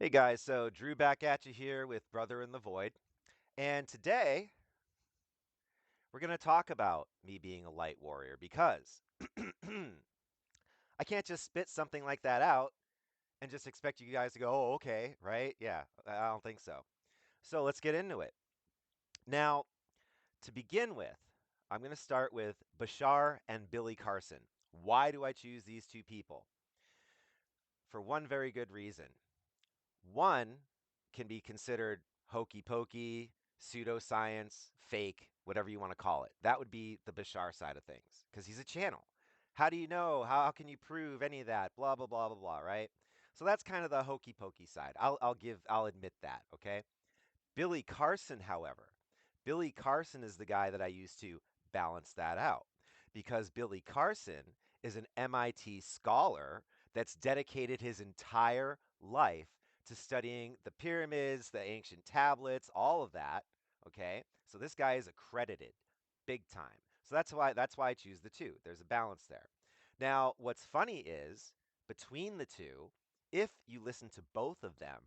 Hey guys, so Drew back at you here with Brother in the Void. And today we're going to talk about me being a light warrior because I can't just spit something like that out and just expect you guys to go, oh, okay, right? Yeah, I don't think so. So let's get into it. Now, to begin with, I'm going to start with Bashar and Billy Carson. Why do I choose these two people? For one very good reason. One can be considered hokey pokey, pseudoscience, fake, whatever you want to call it. That would be the Bashar side of things because he's a channel. How do you know? How can you prove any of that? Blah, blah, blah, blah, blah, right? So that's kind of the hokey pokey side. I'll admit that, okay? Billy Carson, however, Billy Carson is the guy that I use to balance that out because Billy Carson is an MIT scholar that's dedicated his entire life to studying the pyramids, the ancient tablets, all of that, okay? So this guy is accredited big time. So that's why I choose the two. There's a balance there. Now, what's funny is between the two, if you listen to both of them,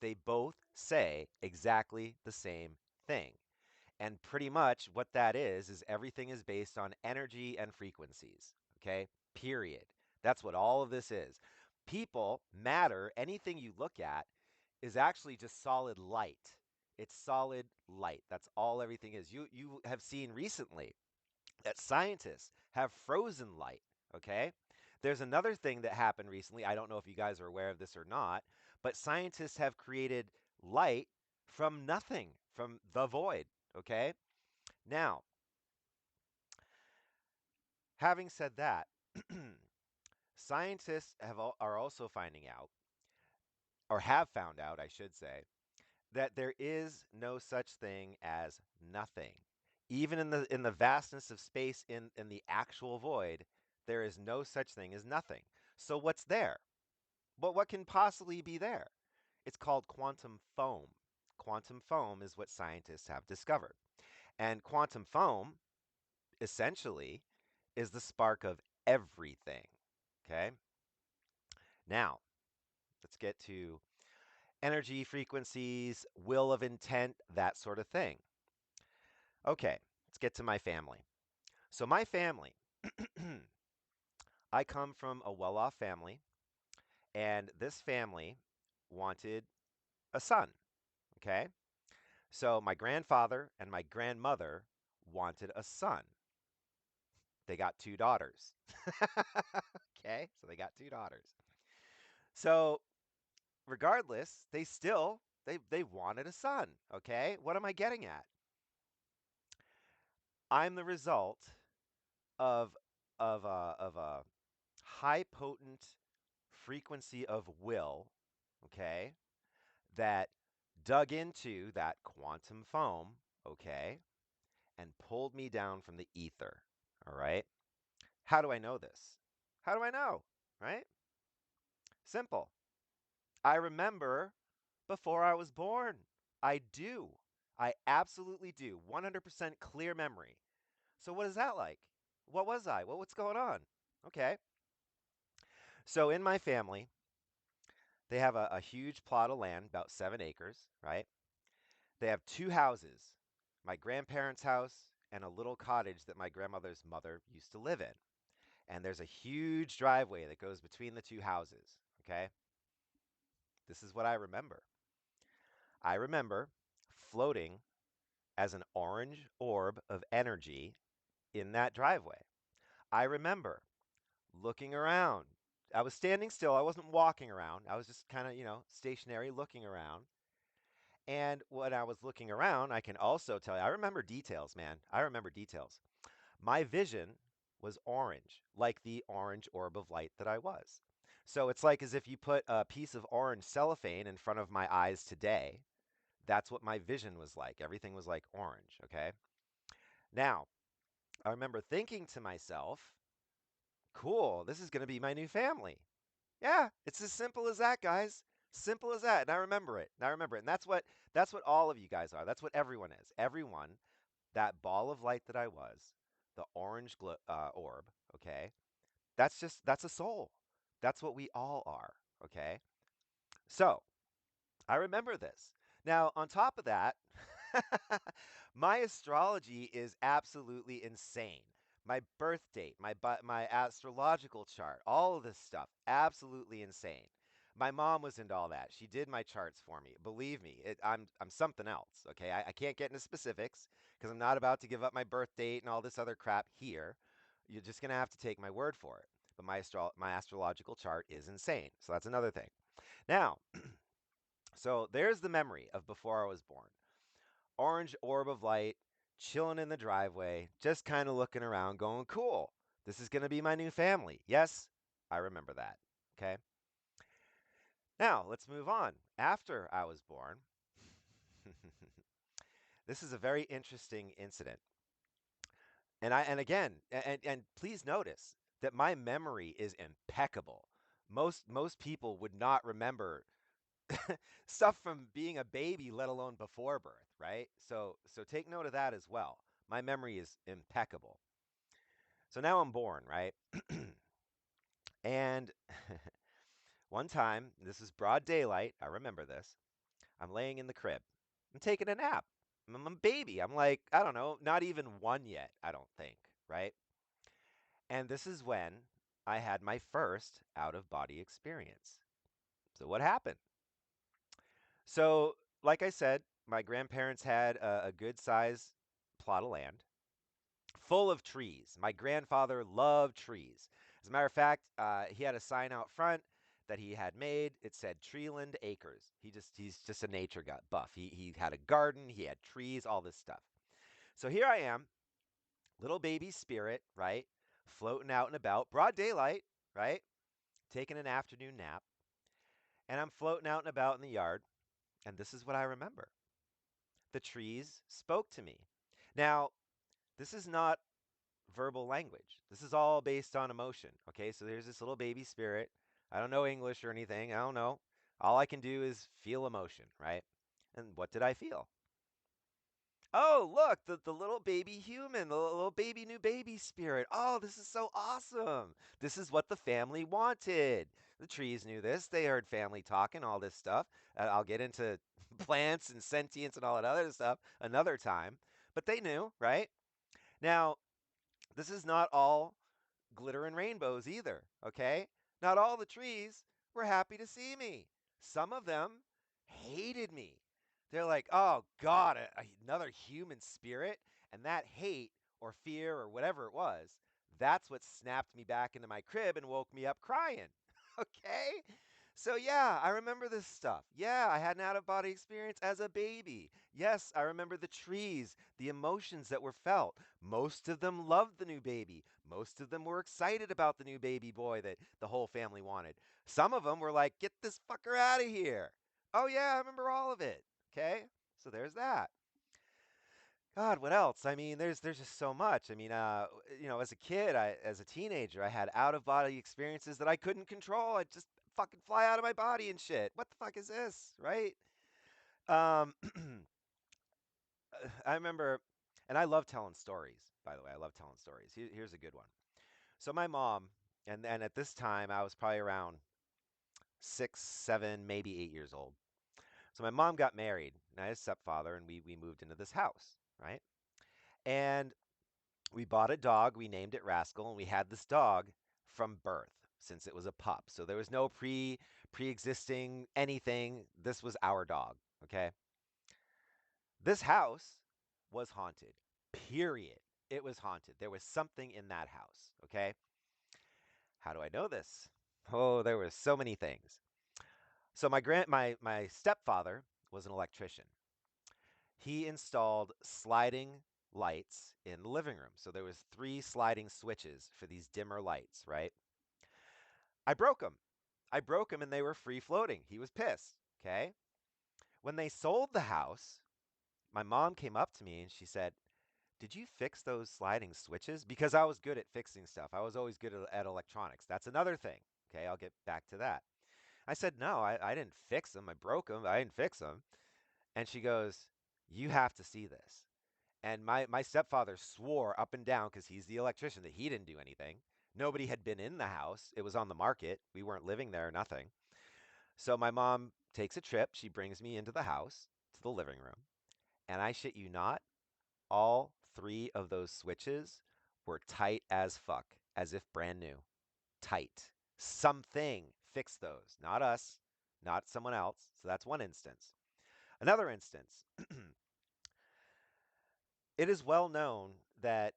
they both say exactly the same thing. And pretty much what that is everything is based on energy and frequencies. Okay? Period. That's what all of this is. People, matter, anything you look at is actually just solid light. It's solid light. That's all everything is. You have seen recently that scientists have frozen light, okay? There's another thing that happened recently. I don't know if you guys are aware of this or not, but scientists have created light from nothing, from the void, okay? Now, having said that, scientists are also finding out, or have found out, I should say, that there is no such thing as nothing. Even in the vastness of space in the actual void, there is no such thing as nothing. So what's there? What can possibly be there? It's called quantum foam. Quantum foam is what scientists have discovered. And quantum foam essentially is the spark of everything. Okay? Now, let's get to energy frequencies, will of intent, that sort of thing. Okay, let's get to my family. So, my family, I come from a well off family, and this family wanted a son. Okay, so my grandfather and my grandmother wanted a son. They got two daughters. Okay, so they got two daughters. So, regardless, they wanted a son. Okay, what am I getting at? I'm the result of of a high potent frequency of will, okay, that dug into that quantum foam, okay, and pulled me down from the ether. All right. How do I know this? How do I know? Right? Simple. I remember before I was born. I do. I absolutely do. 100% clear memory. So what is that like? What was I? What's going on? Okay. So in my family, they have a huge plot of land, about 7 acres, right? They have two houses, my grandparents' house and a little cottage that my grandmother's mother used to live in. And there's a huge driveway that goes between the two houses, okay? This is what I remember. I remember floating as an orange orb of energy in that driveway. I remember looking around. I was standing still. I wasn't walking around. I was just kind of, stationary looking around. And when I was looking around, I can also tell you, I remember details, man. I remember details. My vision was orange, like the orange orb of light that I was. So it's like as if you put a piece of orange cellophane in front of my eyes today. That's what my vision was like. Everything was like orange, okay? Now, I remember thinking to myself, cool, this is going to be my new family. Yeah, it's as simple as that, guys. Simple as that. And I remember it. And I remember it. And that's what all of you guys are. That's what everyone is. Everyone, that ball of light that I was, the orange orb, okay? That's a soul. That's what we all are, okay? So, I remember this. Now, on top of that, my astrology is absolutely insane. My birth date, my astrological chart, all of this stuff, absolutely insane. My mom was into all that. She did my charts for me. Believe me, I'm something else. Okay, I can't get into specifics because I'm not about to give up my birth date and all this other crap here. You're just gonna have to take my word for it. But my astrological chart is insane. So that's another thing. Now, so there's the memory of before I was born. Orange orb of light, chilling in the driveway, just kind of looking around, going, cool. This is going to be my new family. Yes, I remember that. Okay. Now, let's move on. After I was born, this is a very interesting incident. And again, and please notice that my memory is impeccable. Most people would not remember stuff from being a baby, let alone before birth, right? So take note of that as well. My memory is impeccable. So now I'm born, right? And one time, this is broad daylight. I remember this. I'm laying in the crib. I'm taking a nap. I'm a baby. I'm like, I don't know, not even one yet, I don't think, right? And this is when I had my first out of body experience. So what happened? So, like I said, my grandparents had a good size plot of land full of trees. My grandfather loved trees. As a matter of fact, he had a sign out front that he had made. It said Treeland Acres. He's just a nature buff. He had a garden, he had trees, all this stuff. So here I am, little baby spirit, right? Floating out and about, broad daylight, right? Taking an afternoon nap. And I'm floating out and about in the yard, and this is what I remember. The trees spoke to me. Now, this is not verbal language. This is all based on emotion. Okay, so there's this little baby spirit. I don't know English or anything. I don't know. All I can do is feel emotion, right? And what did I feel? Oh, look, the little baby human, the little baby new baby spirit. Oh, this is so awesome. This is what the family wanted. The trees knew this. They heard family talking, all this stuff. I'll get into plants and sentience and all that other stuff another time. But they knew, right? Now, this is not all glitter and rainbows either, okay? Not all the trees were happy to see me. Some of them hated me. They're like, oh, God, another human spirit. And that hate or fear or whatever it was, that's what snapped me back into my crib and woke me up crying. Okay? So, yeah, I remember this stuff. Yeah, I had an out of body experience as a baby. Yes, I remember the trees, the emotions that were felt. Most of them loved the new baby. Most of them were excited about the new baby boy that the whole family wanted. Some of them were like, get this fucker out of here. Oh, yeah, I remember all of it. Okay? So there's that. God, what else? I mean, there's just so much. I mean, as a kid, as a teenager, I had out of body experiences that I couldn't control. I just fucking fly out of my body and shit. What the fuck is this, right? Um, I remember, and I love telling stories. By the way, I love telling stories. Here's a good one. So my mom, and at this time, I was probably around 6, 7, maybe 8 years old. So my mom got married, and I had a stepfather, and we moved into this house, right? And we bought a dog. We named it Rascal, and we had this dog from birth since it was a pup. So there was no pre-existing anything. This was our dog, okay? This house was haunted. Period. It was haunted. There was something in that house, okay? How do I know this? Oh, there were so many things. So my stepfather was an electrician. He installed sliding lights in the living room. So there was three sliding switches for these dimmer lights, right? I broke them. I broke them and they were free floating. He was pissed, okay? When they sold the house, my mom came up to me and she said, "Did you fix those sliding switches?" Because I was good at fixing stuff. I was always good at electronics. That's another thing. Okay, I'll get back to that. I said, "No, I didn't fix them. I broke them. I didn't fix them." And she goes, "You have to see this." And my stepfather swore up and down because he's the electrician that he didn't do anything. Nobody had been in the house. It was on the market. We weren't living there, nothing. So my mom takes a trip. She brings me into the house to the living room. And I shit you not, all three of those switches were tight as fuck, as if brand new. Tight. Something fixed those, not us, not someone else. So that's one instance. Another instance, it is well known that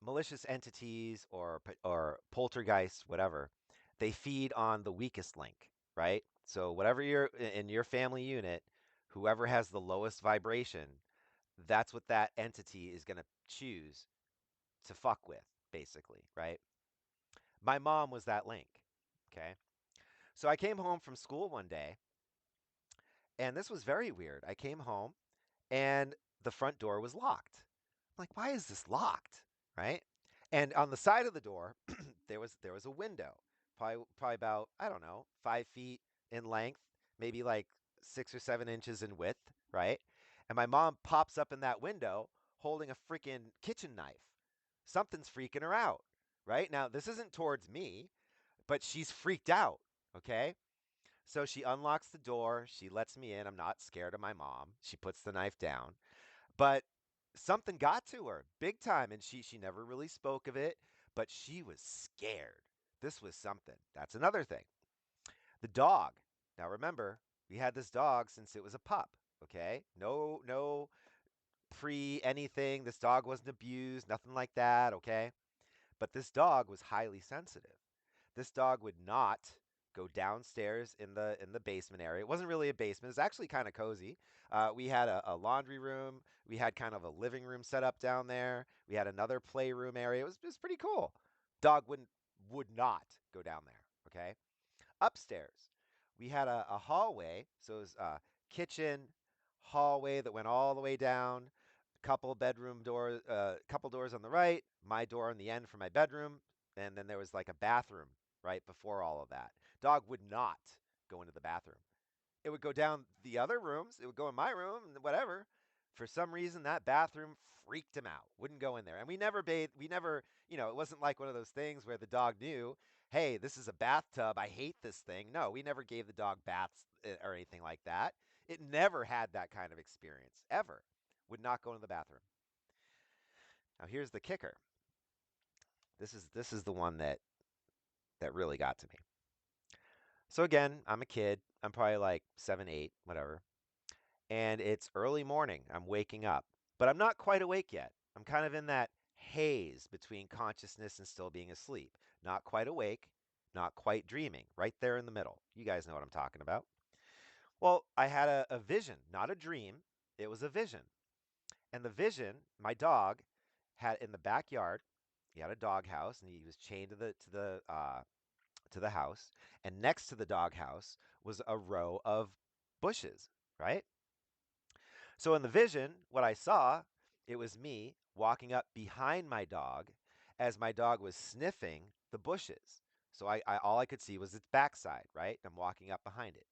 malicious entities or poltergeists, whatever, they feed on the weakest link, right? So whatever you're in your family unit, whoever has the lowest vibration, that's what that entity is going to choose to fuck with, basically, right? My mom was that link. Okay. So I came home from school one day, and this was very weird. I came home and the front door was locked. I'm like, why is this locked? Right? And on the side of the door, there was a window, probably about, I don't know, 5 feet in length, maybe like 6 or 7 inches in width, right? And my mom pops up in that window holding a freaking kitchen knife. Something's freaking her out, right? Now, this isn't towards me, but she's freaked out, okay? So she unlocks the door. She lets me in. I'm not scared of my mom. She puts the knife down. But something got to her big time, and she never really spoke of it, but she was scared. This was something. That's another thing. The dog. Now remember, we had this dog since it was a pup, okay? No pre anything. This dog wasn't abused, nothing like that, okay? But this dog was highly sensitive. This dog would not go downstairs in the basement area. It wasn't really a basement. It was actually kind of cozy. We had a laundry room. We had kind of a living room set up down there. We had another playroom area. It was pretty cool. Dog would not go down there. Okay. Upstairs, we had a hallway. So it was a kitchen hallway that went all the way down. Couple bedroom doors, couple doors on the right, my door on the end for my bedroom, and then there was like a bathroom right before all of that. Dog would not go into the bathroom. It would go down the other rooms. It would go in my room and whatever. For some reason, that bathroom freaked him out. Wouldn't go in there. And we never bathed. We never, it wasn't like one of those things where the dog knew, hey, this is a bathtub. I hate this thing. No, we never gave the dog baths or anything like that. It never had that kind of experience, ever. Would not go into the bathroom. Now, here's the kicker. This is the one that really got to me. So again, I'm a kid. I'm probably like 7, 8, whatever. And it's early morning. I'm waking up, but I'm not quite awake yet. I'm kind of in that haze between consciousness and still being asleep. Not quite awake, not quite dreaming, right there in the middle. You guys know what I'm talking about. Well, I had a vision, not a dream. It was a vision. And the vision, my dog had in the backyard, he had a dog house and he was chained to the house. And next to the dog house was a row of bushes, right? So in the vision, what I saw, it was me walking up behind my dog as my dog was sniffing the bushes. So I all I could see was its backside, right? I'm walking up behind it.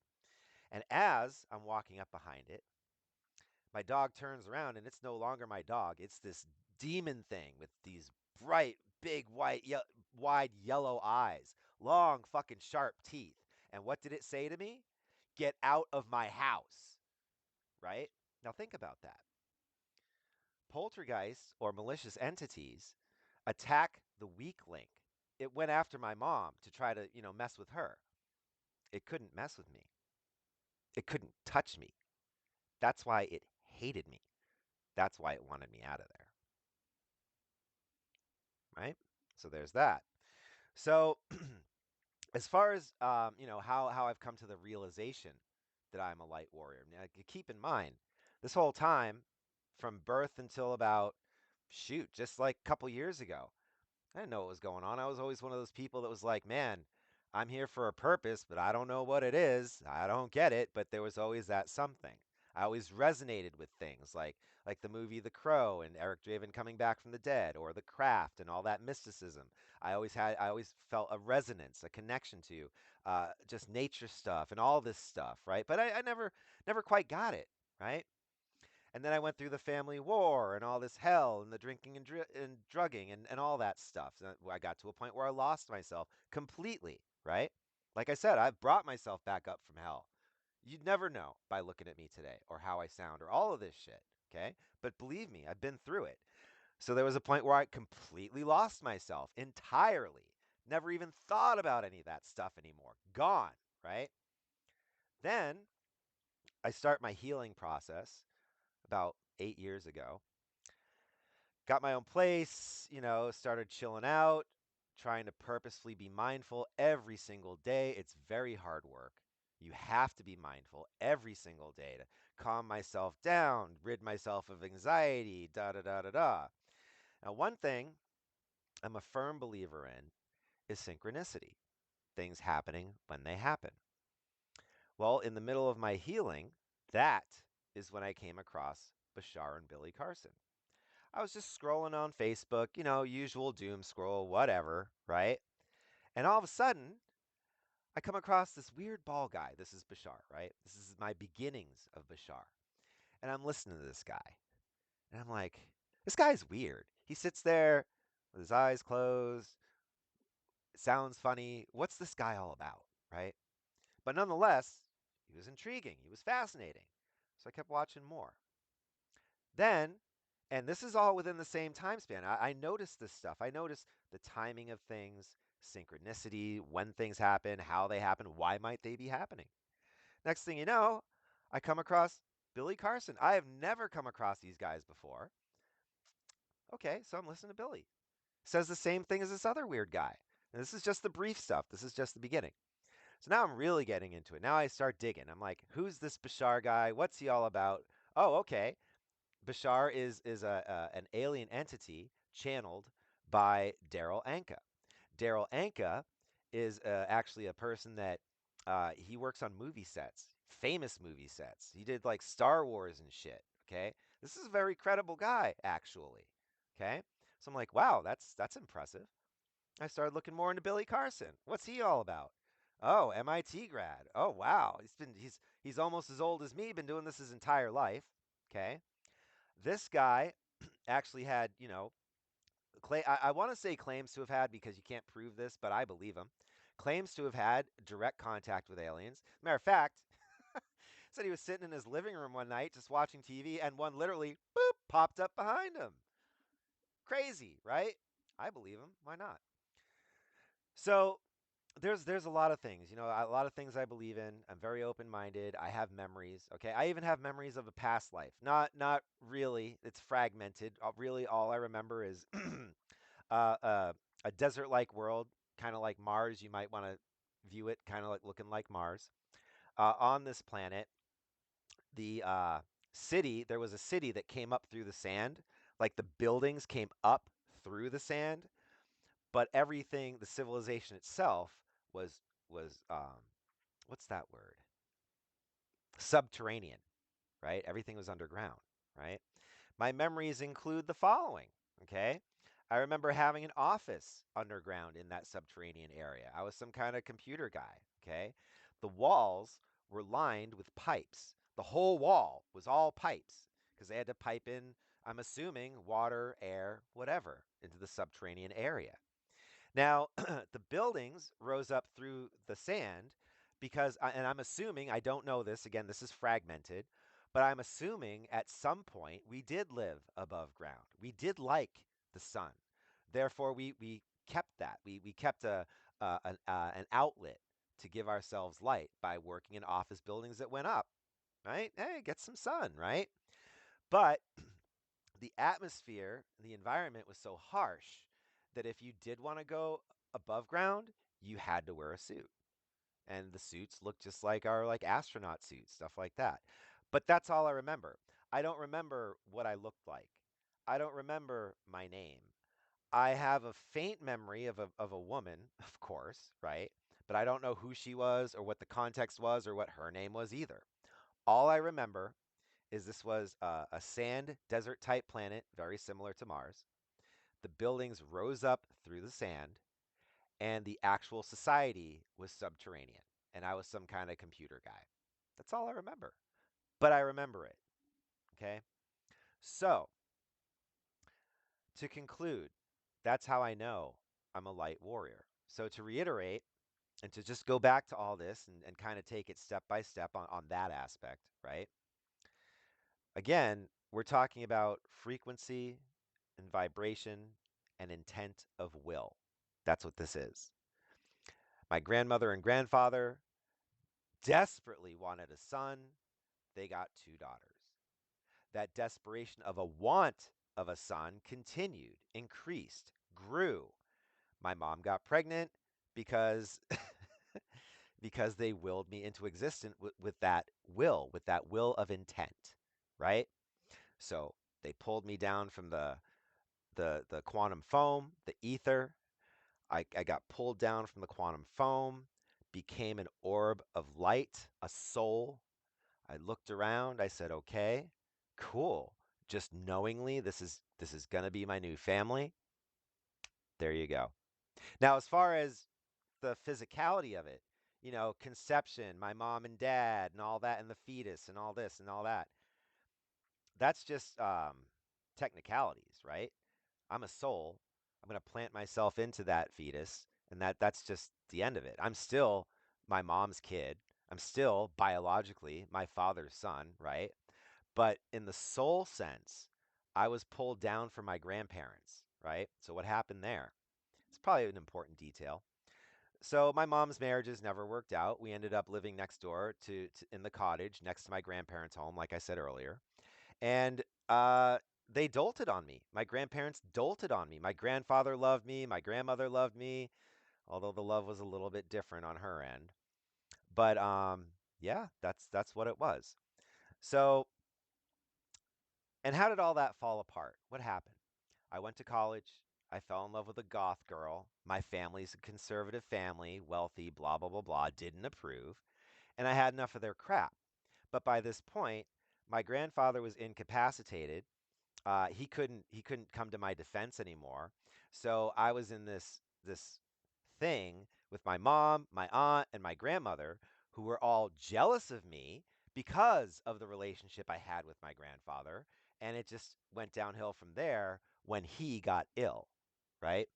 And as I'm walking up behind it, my dog turns around and it's no longer my dog. It's this demon thing with these bright, big, wide yellow eyes, long, fucking sharp teeth. And what did it say to me? Get out of my house, right? Now think about that. Poltergeists or malicious entities attack the weak link. It went after my mom to try to, mess with her. It couldn't mess with me. It couldn't touch me. That's why it hated me. That's why it wanted me out of there, right? So there's that. So as far as how I've come to the realization that I'm a light warrior. Now, keep in mind, this whole time, from birth until about shoot, just like a couple years ago, I didn't know what was going on. I was always one of those people that was like, man, I'm here for a purpose, but I don't know what it is. I don't get it, but there was always that something. I always resonated with things like the movie The Crow and Eric Draven coming back from the dead, or The Craft and all that mysticism. I always felt a resonance, a connection to just nature stuff and all this stuff, right? But I never quite got it, right? And then I went through the family war and all this hell and the drinking and drugging and all that stuff. And I got to a point where I lost myself completely, right? Like I said, I've brought myself back up from hell. You'd never know by looking at me today or how I sound or all of this shit. Okay. But believe me, I've been through it. So there was a point where I completely lost myself entirely. Never even thought about any of that stuff anymore. Gone. Right. Then I start my healing process about 8 years ago. Got my own place, started chilling out, trying to purposefully be mindful every single day. It's very hard work. You have to be mindful every single day to calm myself down, rid myself of anxiety, da da da da da. Now, one thing I'm a firm believer in is synchronicity, things happening when they happen. Well, in the middle of my healing, that is when I came across Bashar and Billy Carson. I was just scrolling on Facebook, usual doom scroll, whatever, right? And all of a sudden, I come across this weird ball guy. This is Bashar, right? This is my beginnings of Bashar. And I'm listening to this guy. And I'm like, this guy's weird. He sits there with his eyes closed. It sounds funny. What's this guy all about, right? But nonetheless, he was intriguing. He was fascinating. So I kept watching more. Then, and this is all within the same time span, I noticed this stuff. I noticed the timing of things, synchronicity, when things happen, how they happen, why might they be happening. Next thing you know, I come across Billy Carson. I have never come across these guys before. Okay, so I'm listening to Billy. Says the same thing as this other weird guy. And this is just the brief stuff. This is just the beginning. So now I'm really getting into it. Now I start digging. I'm like, who's this Bashar guy? What's he all about? Oh, okay. Bashar is an alien entity channeled by Daryl Anka. Daryl Anka is actually a person that he works on movie sets, famous movie sets. He did like Star Wars and shit. Okay, this is a very credible guy, actually. Okay, so I'm like, wow, that's impressive. I started looking more into Billy Carson. What's he all about? Oh, MIT grad. Oh, wow, he's almost as old as me. Been doing this his entire life. Okay, this guy actually had, I want to say claims to have had because you can't prove this, but I believe him. Claims to have had direct contact with aliens. Matter of fact, said he was sitting in his living room one night just watching TV and one literally boop popped up behind him. Crazy, right? I believe him. Why not? So there's a lot of things, a lot of things I believe in. I'm very open-minded. I have memories. Okay, I even have memories of a past life. Not really. It's fragmented. Really, all I remember is uh, uh, a desert-like world, kind of like Mars. You might want to view it kind of like looking like Mars. On this planet, the city, there was a city that came up through the sand. Like the buildings came up through the sand, but everything, the civilization itself was what's that word? Subterranean, right? Everything was underground, right? My memories include the following, okay? I remember having an office underground in that subterranean area. I was some kind of computer guy, okay? The walls were lined with pipes. The whole wall was all pipes because they had to pipe in, I'm assuming, water, air, whatever, into the subterranean area. Now, the buildings rose up through the sand because, and I'm assuming, I don't know this, again, this is fragmented, but I'm assuming at some point we did live above ground. We did like the sun. Therefore, we kept that. We kept an outlet to give ourselves light by working in office buildings that went up, right? Hey, get some sun, right? But the atmosphere, the environment was so harsh that if you did want to go above ground, you had to wear a suit. And the suits looked just like our like astronaut suits, stuff like that. But that's all I remember. I don't remember what I looked like. I don't remember my name. I have a faint memory of a woman, of course, right? But I don't know who she was or what the context was or what her name was either. All I remember is this was a sand desert type planet, very similar to Mars. The buildings rose up through the sand, and the actual society was subterranean. And I was some kind of computer guy. That's all I remember. But I remember it. Okay. So, to conclude, that's how I know I'm a light warrior. So, to reiterate, And to just go back to all this and kind of take it step by step on that aspect, right? Again, we're talking about frequency and vibration and intent of will. That's what this is. My grandmother and grandfather desperately wanted a son. They got two daughters. That desperation of a want of a son continued, increased, grew. My mom got pregnant because because they willed me into existence with that will of intent, right? So they pulled me down from the quantum foam, the ether. I got pulled down from the quantum foam, became an orb of light, a soul. I looked around. I said, "Okay, cool. Just knowingly, this is gonna be my new family." There you go. Now, as far as the physicality of it, conception, my mom and dad, and all that, and the fetus, and all this and all that. That's just technicalities, right? I'm a soul. I'm going to plant myself into that fetus, and that's just the end of it. I'm still my mom's kid. I'm still biologically my father's son, right? But in the soul sense, I was pulled down from my grandparents, right? So what happened there? It's probably an important detail. So my mom's marriages never worked out. We ended up living next door to in the cottage next to my grandparents' home, like I said earlier. And they dolted on me. My grandparents dolted on me. My grandfather loved me. My grandmother loved me, although the love was a little bit different on her end. But yeah, that's what it was. So, and how did all that fall apart? What happened? I went to college. I fell in love with a goth girl. My family's a conservative family, wealthy, blah, blah, blah, blah, didn't approve. And I had enough of their crap. But by this point, my grandfather was incapacitated. He couldn't come to my defense anymore. So I was in this thing with my mom, my aunt, and my grandmother, who were all jealous of me because of the relationship I had with my grandfather. And it just went downhill from there when he got ill, right?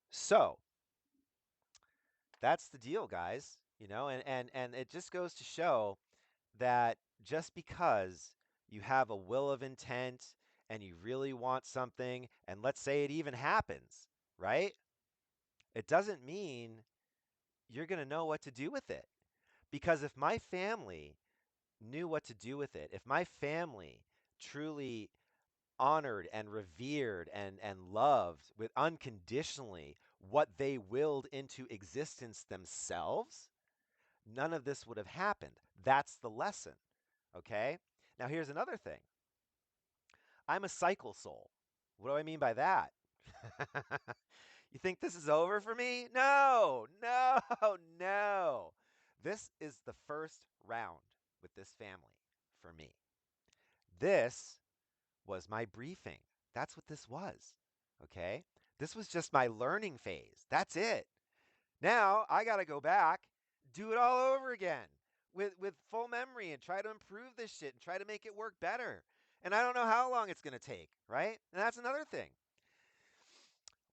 So that's the deal, guys. And it just goes to show that just because you have a will of intent and you really want something, and let's say it even happens, right? It doesn't mean you're going to know what to do with it. Because if my family knew what to do with it, if my family truly honored and revered and loved with unconditionally what they willed into existence themselves, none of this would have happened. That's the lesson. Okay? Now, here's another thing. I'm a cycle soul. What do I mean by that? You think this is over for me? No, no, no. This is the first round with this family for me. This was my briefing. That's what this was. Okay? This was just my learning phase. That's it. Now I got to go back, do it all over again with full memory and try to improve this shit and try to make it work better. And I don't know how long it's going to take, right? And that's another thing.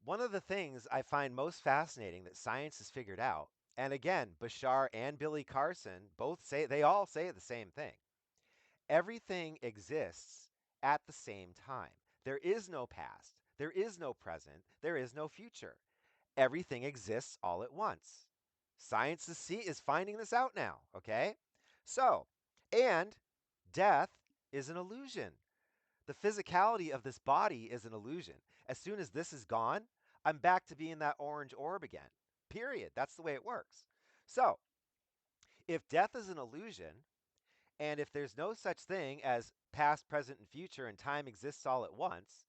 One of the things I find most fascinating that science has figured out, and again, Bashar and Billy Carson they all say the same thing. Everything exists at the same time. There is no past, there is no present, there is no future. Everything exists all at once. Science is finding this out now, okay? So, and death is an illusion. The physicality of this body is an illusion. As soon as this is gone, I'm back to being that orange orb again. Period. That's the way it works. So, if death is an illusion, and if there's no such thing as past, present, and future, and time exists all at once,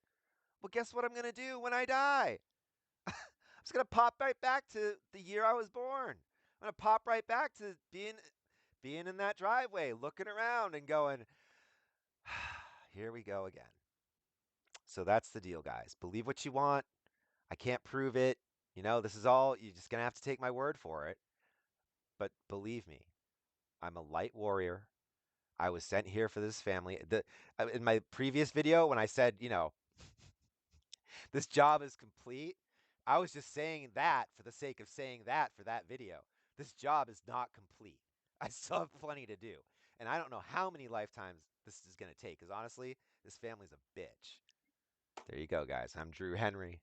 well, guess what I'm going to do when I die? I'm just going to pop right back to the year I was born. I'm going to pop right back to being in that driveway, looking around and going, here we go again. So that's the deal, guys. Believe what you want. I can't prove it. This is all, you're just going to have to take my word for it. But believe me, I'm a light warrior. I was sent here for this family. In my previous video, when I said, this job is complete, I was just saying that for the sake of saying that for that video. This job is not complete. I still have plenty to do. And I don't know how many lifetimes this is going to take, because honestly, this family's a bitch. There you go, guys. I'm Drew Henry.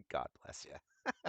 God bless you.